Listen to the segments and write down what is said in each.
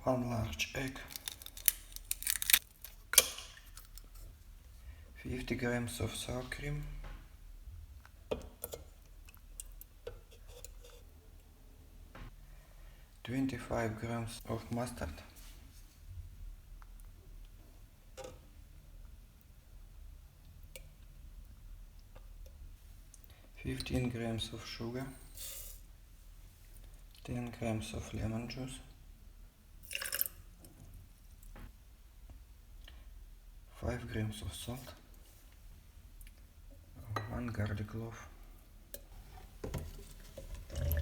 1 large egg, 50 grams of sour cream, 25 grams of mustard, 15 grams of sugar, 10 grams of lemon juice, 5 grams of salt, 1 garlic clove,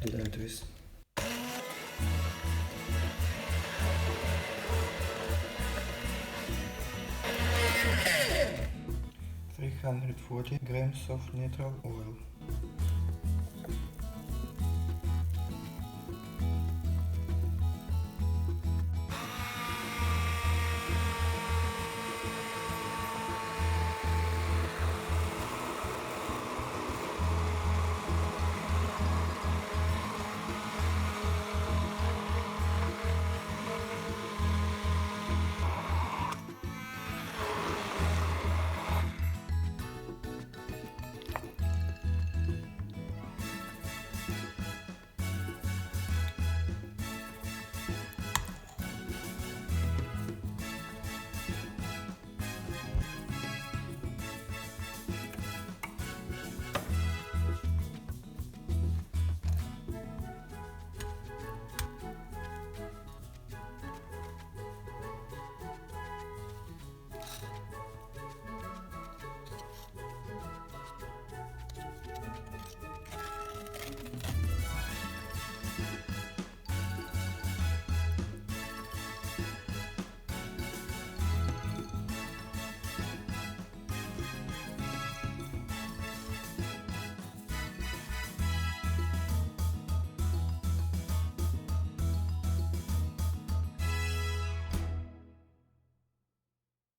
blend this. 340 grams of natural oil.